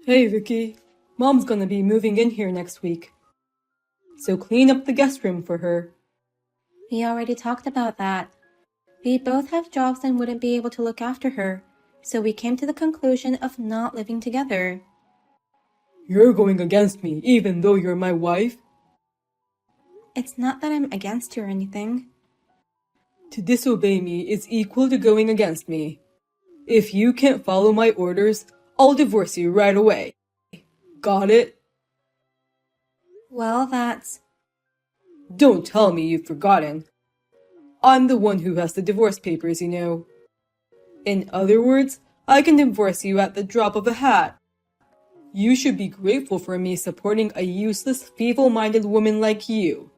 Hey, Vicky. Mom's gonna be moving in here next week. So clean up the guest room for her. We already talked about that. We both have jobs and wouldn't be able to look after her, so we came to the conclusion of not living together. You're going against me, even though you're my wife? It's not that I'm against you or anything. To disobey me is equal to going against me. If you can't follow my orders, I'll divorce you right away. Got it? Well, that's... Don't tell me you've forgotten. I'm the one who has the divorce papers, you know. In other words, I can divorce you at the drop of a hat. You should be grateful for me supporting a useless, feeble-minded woman like you.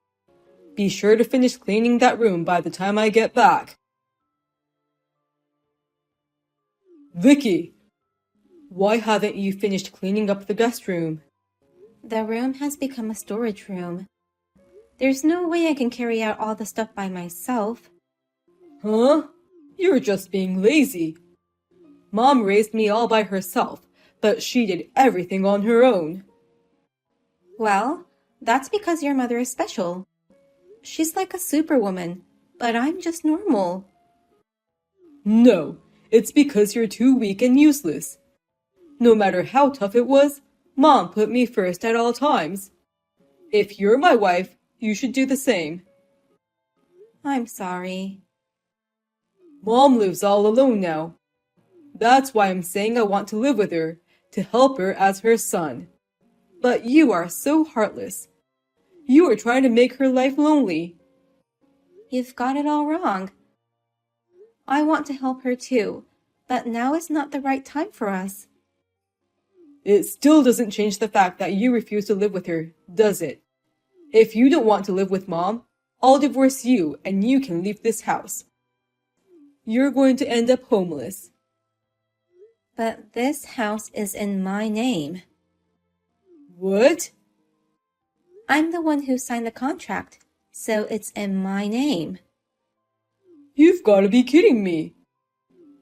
Be sure to finish cleaning that room by the time I get back. Vicky! Why haven't you finished cleaning up the guest room? The room has become a storage room. There's no way I can carry out all the stuff by myself. Huh? You're just being lazy. Mom raised me all by herself, but she did everything on her own. Well, that's because your mother is special. She's like a superwoman, but I'm just normal. No, it's because you're too weak and useless. No matter how tough it was, Mom put me first at all times. If you're my wife, you should do the same. I'm sorry. Mom lives all alone now. That's why I'm saying I want to live with her, to help her as her son. But you are so heartless. You are trying to make her life lonely. You've got it all wrong. I want to help her too, but now is not the right time for us. It still doesn't change the fact that you refuse to live with her, does it? If you don't want to live with Mom, I'll divorce you and you can leave this house. You're going to end up homeless. But this house is in my name. What? I'm the one who signed the contract, so it's in my name. You've got to be kidding me.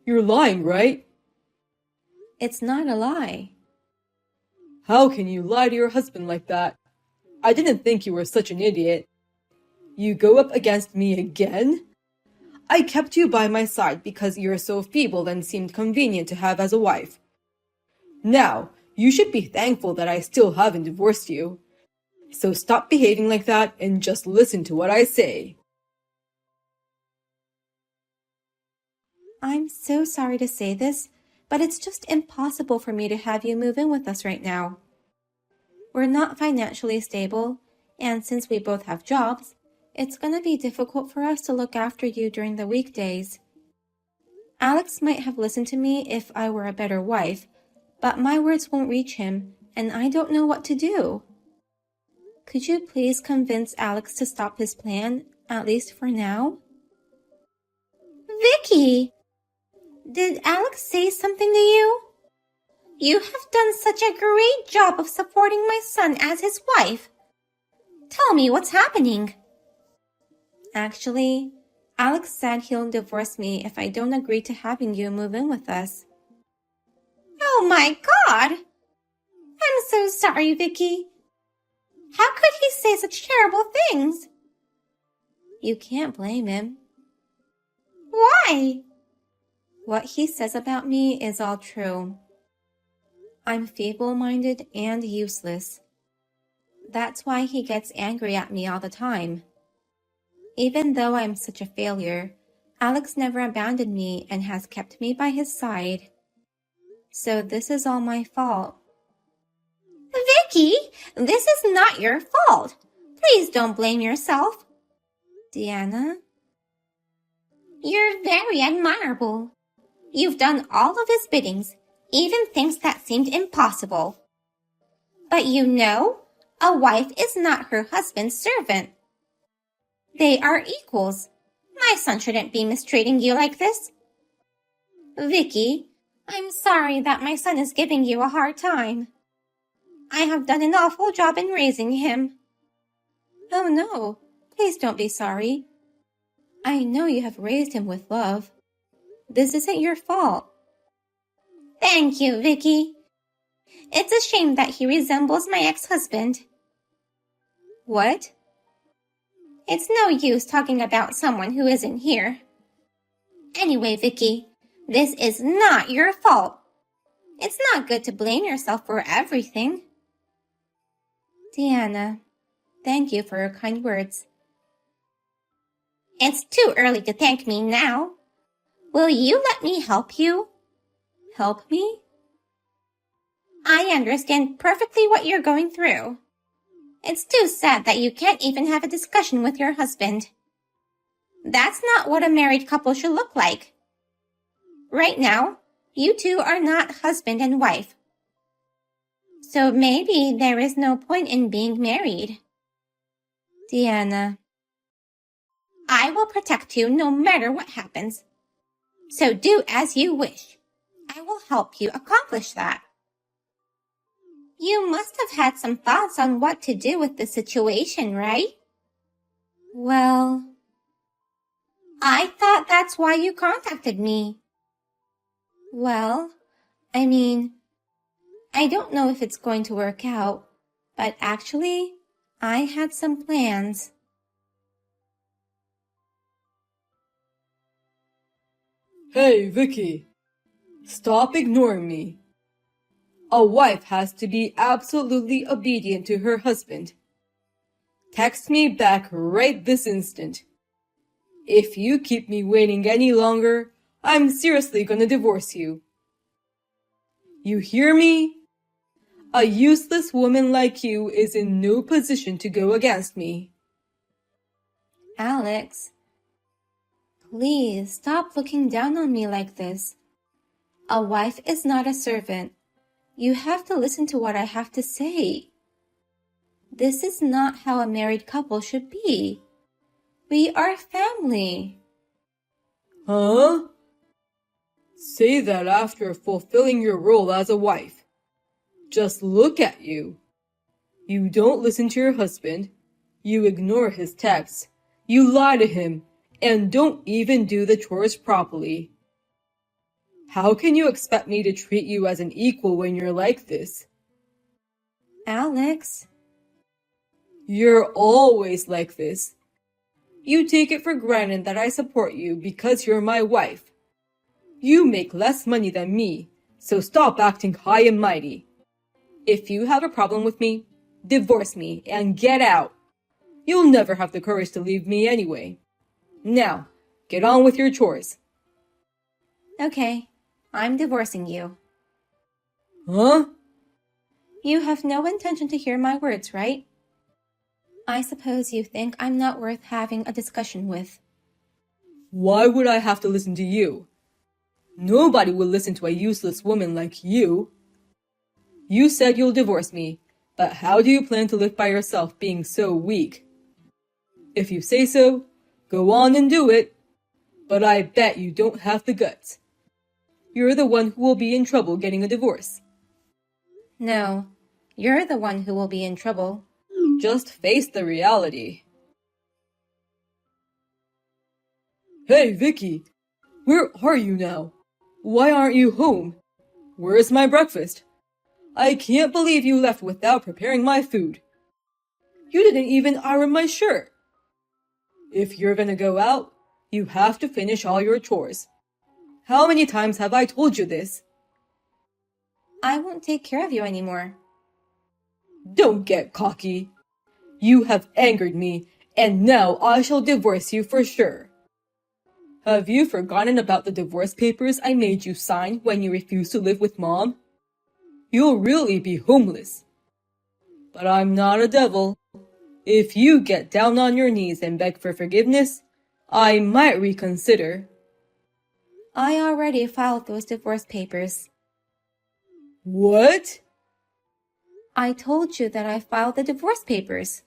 You're lying, right? It's not a lie. How can you lie to your husband like that? I didn't think you were such an idiot. You go up against me again? I kept you by my side because you're so feeble and seemed convenient to have as a wife. Now, you should be thankful that I still haven't divorced you. So stop behaving like that and just listen to what I say. I'm so sorry to say this, but it's just impossible for me to have you move in with us right now. We're not financially stable, and since we both have jobs, it's going to be difficult for us to look after you during the weekdays. Alex might have listened to me if I were a better wife, but my words won't reach him, and I don't know what to do. Could you please convince Alex to stop his plan, at least for now? Vicky! Did Alex say something to you? You have done such a great job of supporting my son as his wife. Tell me what's happening. Actually, Alex said he'll divorce me if I don't agree to having you move in with us. Oh my God! I'm so sorry, Vicky. How could he say such terrible things? You can't blame him. Why? What he says about me is all true. I'm feeble-minded and useless. That's why he gets angry at me all the time. Even though I'm such a failure, Alex never abandoned me and has kept me by his side. So this is all my fault. Vicky, this is not your fault. Please don't blame yourself. Deanna? You're very admirable. You've done all of his biddings, even things that seemed impossible. But you know, a wife is not her husband's servant. They are equals. My son shouldn't be mistreating you like this. Vicky, I'm sorry that my son is giving you a hard time. I have done an awful job in raising him. Oh no, please don't be sorry. I know you have raised him with love. This isn't your fault. Thank you, Vicky. It's a shame that he resembles my ex-husband. What? It's no use talking about someone who isn't here. Anyway, Vicky, this is not your fault. It's not good to blame yourself for everything. Deanna, thank you for your kind words. It's too early to thank me now. Will you let me help you? Help me? I understand perfectly what you're going through. It's too sad that you can't even have a discussion with your husband. That's not what a married couple should look like. Right now, you two are not husband and wife. So maybe there is no point in being married. Deanna, I will protect you no matter what happens. So do as you wish. I will help you accomplish that. You must have had some thoughts on what to do with the situation, right? well, I thought that's why you contacted me. well, I don't know if it's going to work out, but actually, I had some plans. Hey, Vicky, stop ignoring me. A wife has to be absolutely obedient to her husband. Text me back right this instant. If you keep me waiting any longer, I'm seriously gonna divorce you. You hear me? A useless woman like you is in no position to go against me. Alex, please stop looking down on me like this. A wife is not a servant. You have to listen to what I have to say. This is not how a married couple should be. We are family. Huh? Say that after fulfilling your role as a wife. Just look at you. You don't listen to your husband. You ignore his texts. You lie to him and don't even do the chores properly. How can you expect me to treat you as an equal when you're like this? Alex, you're always like this. You take it for granted that I support you because you're my wife. You make less money than me, so stop acting high and mighty. If you have a problem with me, divorce me and get out. You'll never have the courage to leave me anyway. Now, get on with your chores. Okay, I'm divorcing you. Huh? You have no intention to hear my words, right? I suppose you think I'm not worth having a discussion with. Why would I have to listen to you? Nobody will listen to a useless woman like you. You said you'll divorce me, but how do you plan to live by yourself being so weak? If you say so, go on and do it. But I bet you don't have the guts. You're the one who will be in trouble getting a divorce. No, you're the one who will be in trouble. Just face the reality. Hey, Vicky, where are you now? Why aren't you home? Where's my breakfast? I can't believe you left without preparing my food. You didn't even iron my shirt. If you're gonna go out, you have to finish all your chores. How many times have I told you this? I won't take care of you anymore. Don't get cocky. You have angered me, and now I shall divorce you for sure. Have you forgotten about the divorce papers I made you sign when you refused to live with Mom? You'll really be homeless. But I'm not a devil. If you get down on your knees and beg for forgiveness, I might reconsider. I already filed those divorce papers. What? I told you that I filed the divorce papers.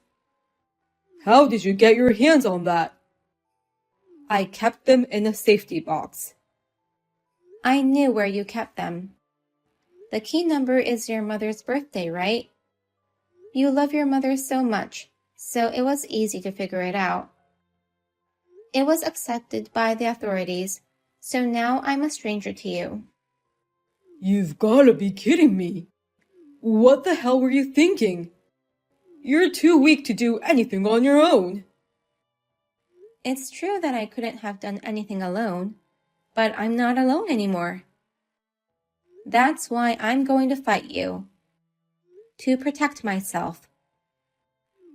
How did you get your hands on that? I kept them in a safety box. I knew where you kept them. The key number is your mother's birthday, right? You love your mother so much, so it was easy to figure it out. It was accepted by the authorities, so now I'm a stranger to you. You've gotta be kidding me. What the hell were you thinking? You're too weak to do anything on your own. It's true that I couldn't have done anything alone, but I'm not alone anymore. That's why I'm going to fight you. To protect myself.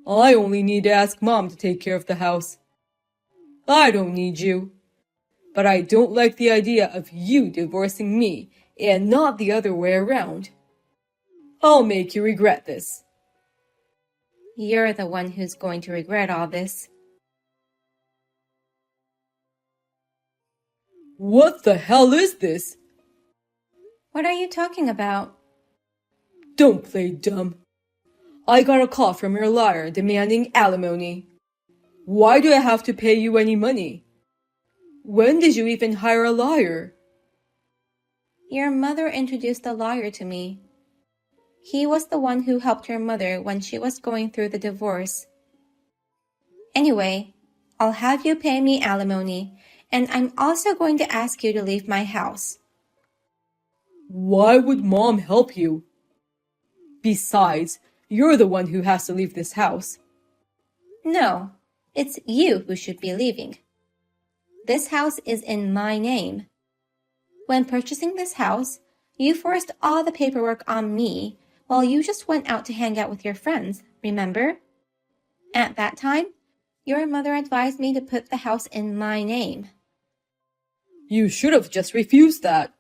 I only need to ask Mom to take care of the house. I don't need you. But I don't like the idea of you divorcing me and not the other way around. I'll make you regret this. You're the one who's going to regret all this. What the hell is this? What are you talking about? Don't play dumb. I got a call from your lawyer demanding alimony. Why do I have to pay you any money? When did you even hire a lawyer? Your mother introduced the lawyer to me. He was the one who helped your mother when she was going through the divorce. Anyway, I'll have you pay me alimony, and I'm also going to ask you to leave my house. Why would Mom help you? Besides, you're the one who has to leave this house. No, it's you who should be leaving. This house is in my name. When purchasing this house, you forced all the paperwork on me while you just went out to hang out with your friends, remember? At that time, your mother advised me to put the house in my name. You should have just refused that.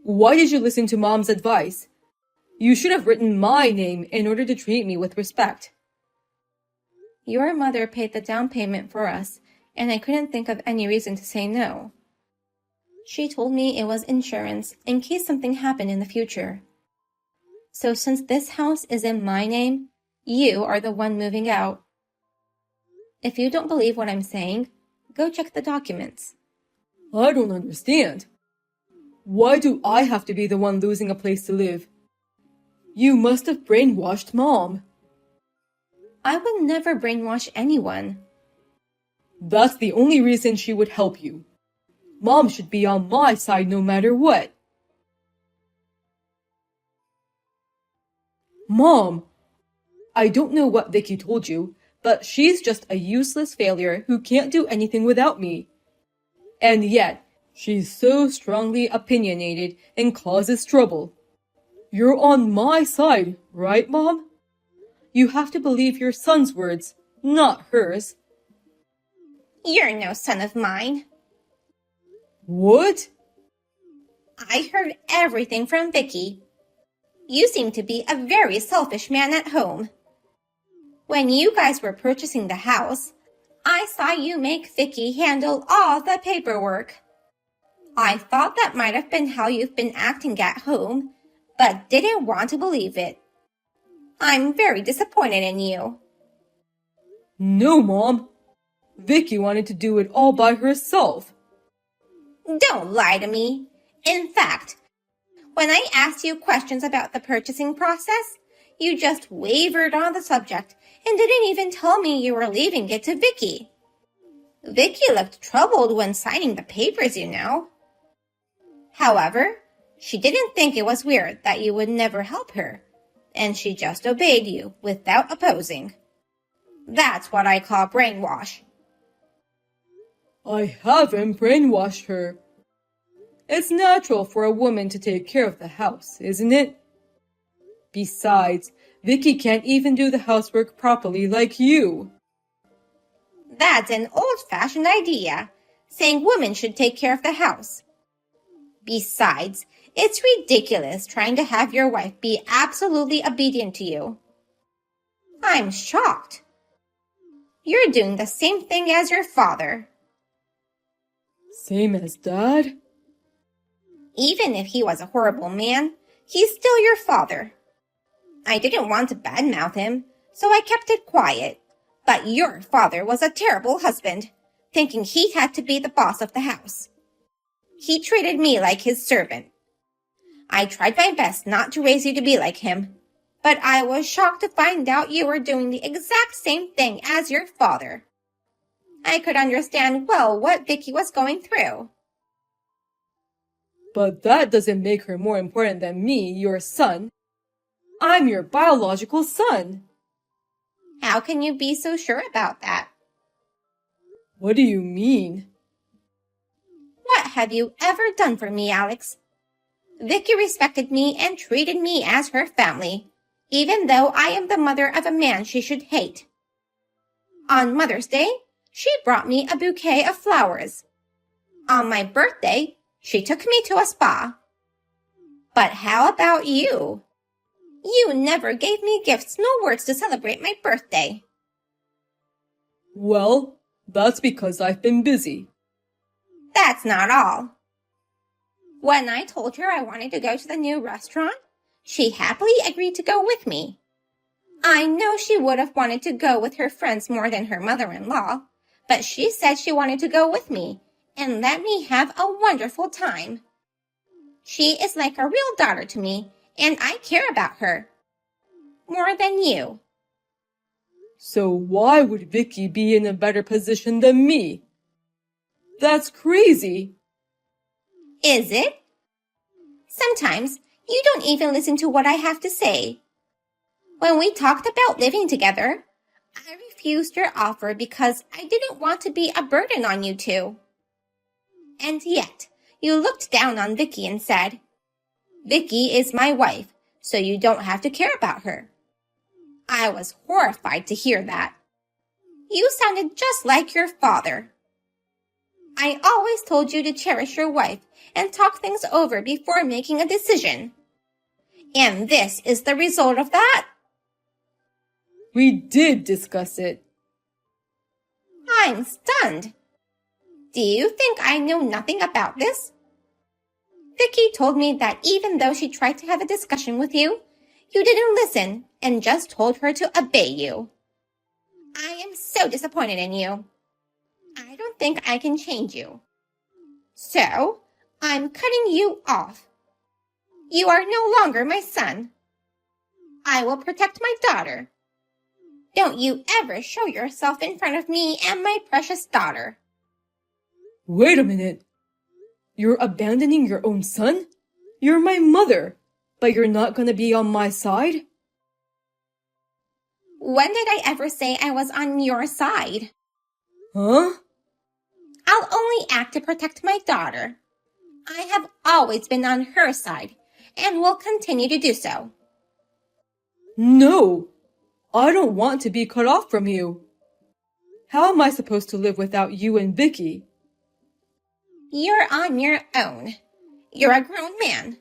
Why did you listen to Mom's advice? You should have written my name in order to treat me with respect. Your mother paid the down payment for us, and I couldn't think of any reason to say no. She told me it was insurance in case something happened in the future. So since this house is in my name, you are the one moving out. If you don't believe what I'm saying, go check the documents. I don't understand. Why do I have to be the one losing a place to live? You must have brainwashed Mom. I would never brainwash anyone. That's the only reason she would help you. Mom should be on my side no matter what. Mom, I don't know what Vicky told you, but she's just a useless failure who can't do anything without me. And yet, she's so strongly opinionated and causes trouble. You're on my side, right, Mom? You have to believe your son's words, not hers. You're no son of mine. What? I heard everything from Vicky. You seem to be a very selfish man at home. When you guys were purchasing the house, I saw you make Vicky handle all the paperwork. I thought that might have been how you've been acting at home, but didn't want to believe it. I'm very disappointed in you. No, Mom. Vicky wanted to do it all by herself. Don't lie to me. In fact, when I asked you questions about the purchasing process, you just wavered on the subject and didn't even tell me you were leaving it to Vicky. Vicky looked troubled when signing the papers, you know. However, she didn't think it was weird that you would never help her, and she just obeyed you without opposing. That's what I call brainwash. I haven't brainwashed her. It's natural for a woman to take care of the house, isn't it? Besides, Vicky can't even do the housework properly like you. That's an old-fashioned idea, saying women should take care of the house. Besides, it's ridiculous trying to have your wife be absolutely obedient to you. I'm shocked. You're doing the same thing as your father. Same as Dad? Even if he was a horrible man, he's still your father. I didn't want to badmouth him, so I kept it quiet. But your father was a terrible husband, thinking he had to be the boss of the house. He treated me like his servant. I tried my best not to raise you to be like him, but I was shocked to find out you were doing the exact same thing as your father. I could understand well what Vicky was going through. But that doesn't make her more important than me, your son. I'm your biological son. How can you be so sure about that? What do you mean? What have you ever done for me, Alex? Vicky respected me and treated me as her family, even though I am the mother of a man she should hate. On Mother's Day, she brought me a bouquet of flowers. On my birthday, she took me to a spa. But how about you? You never gave me gifts nor words to celebrate my birthday. Well, that's because I've been busy. That's not all. When I told her I wanted to go to the new restaurant, she happily agreed to go with me. I know she would have wanted to go with her friends more than her mother-in-law, but she said she wanted to go with me and let me have a wonderful time. She is like a real daughter to me, and I care about her. More than you. So why would Vicky be in a better position than me? That's crazy. Is it? Sometimes you don't even listen to what I have to say. When we talked about living together, I refused your offer because I didn't want to be a burden on you two. And yet, you looked down on Vicky and said, Vicky is my wife, so you don't have to care about her. I was horrified to hear that. You sounded just like your father. I always told you to cherish your wife and talk things over before making a decision. And this is the result of that? We did discuss it. I'm stunned. Do you think I know nothing about this? Vicky told me that even though she tried to have a discussion with you, you didn't listen and just told her to obey you. I am so disappointed in you. I don't think I can change you. So, I'm cutting you off. You are no longer my son. I will protect my daughter. Don't you ever show yourself in front of me and my precious daughter. Wait a minute. You're abandoning your own son? You're my mother, but you're not gonna be on my side? When did I ever say I was on your side? Huh? I'll only act to protect my daughter. I have always been on her side and will continue to do so. No, I don't want to be cut off from you. How am I supposed to live without you and Vicky? You're on your own. You're a grown man.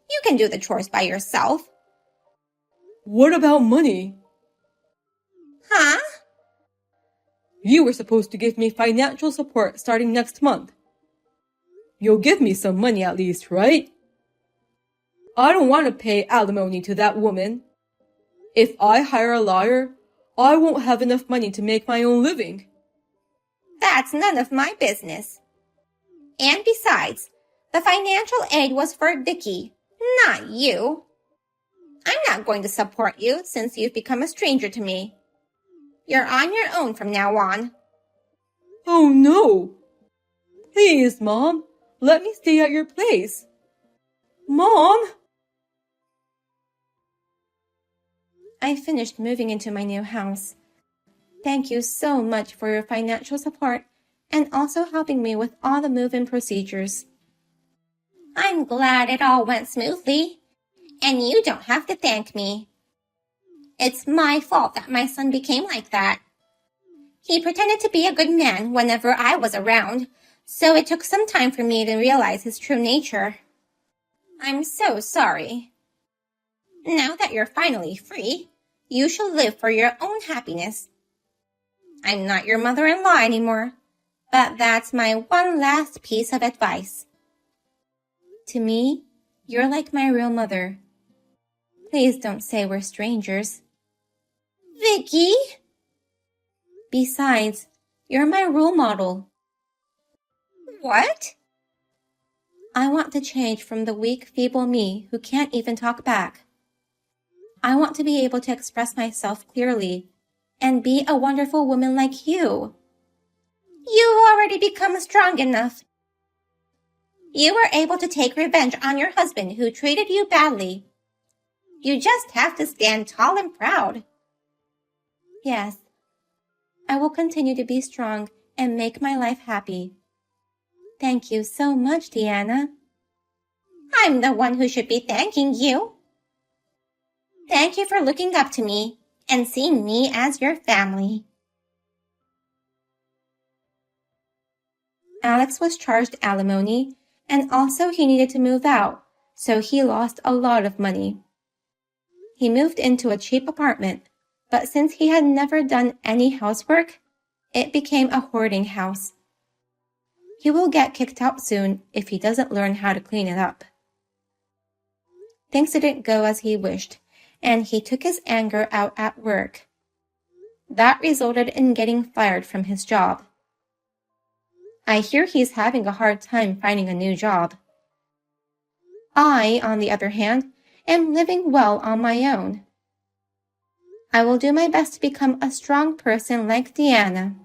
You can do the chores by yourself. What about money? Huh? You were supposed to give me financial support starting next month. You'll give me some money at least, right? I don't want to pay alimony to that woman. If I hire a lawyer, I won't have enough money to make my own living. That's none of my business. And besides, the financial aid was for Vicky, not you. I'm not going to support you since you've become a stranger to me. You're on your own from now on. Oh no! Please, Mom, let me stay at your place. Mom! I finished moving into my new house. Thank you so much for your financial support and also helping me with all the move-in procedures. I'm glad it all went smoothly, and you don't have to thank me. It's my fault that my son became like that. He pretended to be a good man whenever I was around, so it took some time for me to realize his true nature. I'm so sorry. Now that you're finally free, you shall live for your own happiness. I'm not your mother-in-law anymore, but that's my one last piece of advice. To me, you're like my real mother. Please don't say we're strangers. Vicky? Besides, you're my role model. What? I want to change from the weak, feeble me who can't even talk back. I want to be able to express myself clearly and be a wonderful woman like you. You've already become strong enough. You were able to take revenge on your husband who treated you badly. You just have to stand tall and proud. Yes, I will continue to be strong and make my life happy. Thank you so much, Deanna. I'm the one who should be thanking you. Thank you for looking up to me and seeing me as your family. Alex was charged alimony, and also he needed to move out, so he lost a lot of money. He moved into a cheap apartment, but since he had never done any housework, it became a hoarding house. He will get kicked out soon if he doesn't learn how to clean it up. Things didn't go as he wished, and he took his anger out at work. That resulted in getting fired from his job. I hear he's having a hard time finding a new job. I, on the other hand, am living well on my own. I will do my best to become a strong person like Deanna.